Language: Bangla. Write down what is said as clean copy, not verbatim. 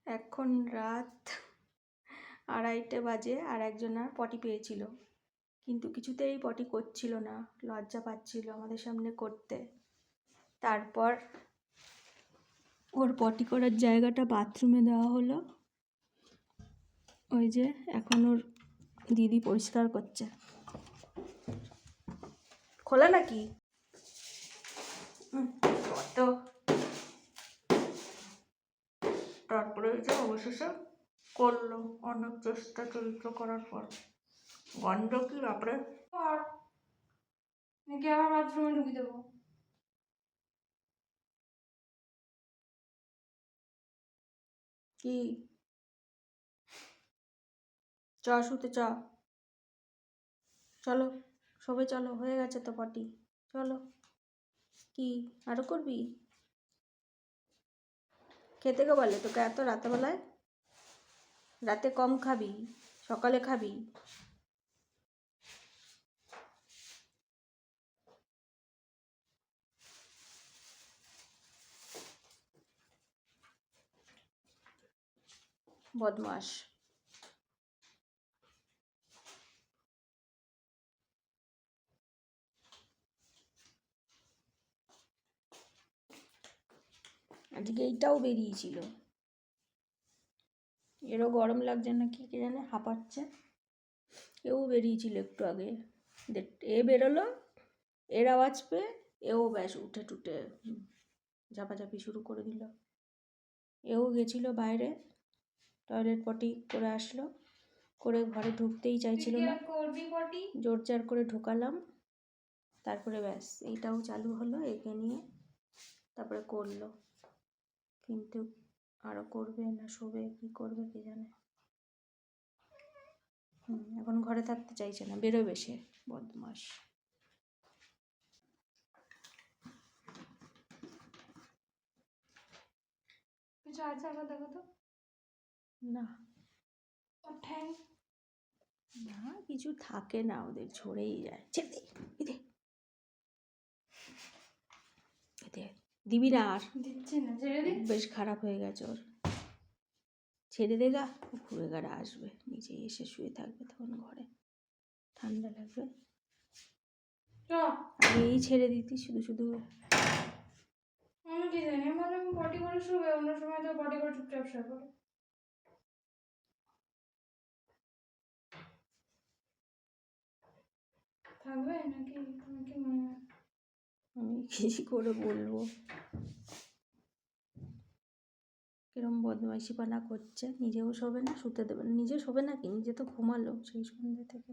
এখন রাত 2:30 বাজে, আর একজনের পটি পেয়েছিল, কিন্তু কিছুতেই পটি করছিল না, লজ্জা পাচ্ছিল আমাদের সামনে করতে। তারপর ওর পটি করার জায়গাটা বাথরুমে দেওয়া হলো। ওই যে এখন ওর দিদি পরিষ্কার করছে। খোলা নাকি? কত তারপরে যে অবশেষে করলো, অনেক চেষ্টা চরিত্র করার পর। গন্ধ কি বাপরে! নাকি আবার বাথরুমে ঢুকে দেবো? কি চ, শুতে চ, চলো সবে চলো, হয়ে গেছে তো পটি, চলো। কি আরো করবি? খেতে কে বলে তোকে এত রাতেবেলায়? রাতে কম খাবি, সকালে খাবি। বদমাস। আজকে এইটাও বেরিয়েছিল, এরও গরম লাগছে নাকি কে জানে, হাঁপাচ্ছে। এও বেরিয়েছিল একটু আগে, এ বেরোলো, এর আওয়াজ পেয়ে এও ব্যাস উঠে টুটে ঝাপাঝাপি শুরু করে দিল। এও গেছিল বাইরে, টয়লেট পটি করে আসলো, করে ঘরে ঢুকতেই চাইছিল না, জোর জার করে ঢুকালাম। তারপরে ব্যাস এইটাও চালু হলো, একে নিয়ে তারপরে করলো। কিন্তু আরো করবে না শোবে, কি করবে কে জানে। এখন ঘরে থাকতে চাইছে না, বেরোবে সে, বদমাস। কিছু আছে আবার দেখো তো? না, না কিছু থাকে না, ওদের ঝরেই যায়। ছেড়ে দে, দিবি না আর? দিচ্ছি না, ছেড়ে দে। বেশ খারাপ হয়ে গেছে ওর, ছেড়ে দে গা। ঘুরে গাড়ে আসবে, নিচে এসে শুয়ে থাকবে, তখন ঘরে ঠান্ডা লাগবে। আগেই ছেড়ে দিতি শুধু শুধু। আমি কি জানি, মানে পটি করে শুবে, অন্য সময় তো পটি করে চুপচাপ শুয়ে পড়ে। থাকবে নাকি? তুমি কি মনে হয়? আমি কি করে বলবো কিরম বদমাইশিপানা করছে। নিজেও শোবে না, শুতে দেবে না। নিজে শোবে না কি, নিজে তো ঘুমালো সেই সন্ধ্যে থেকে।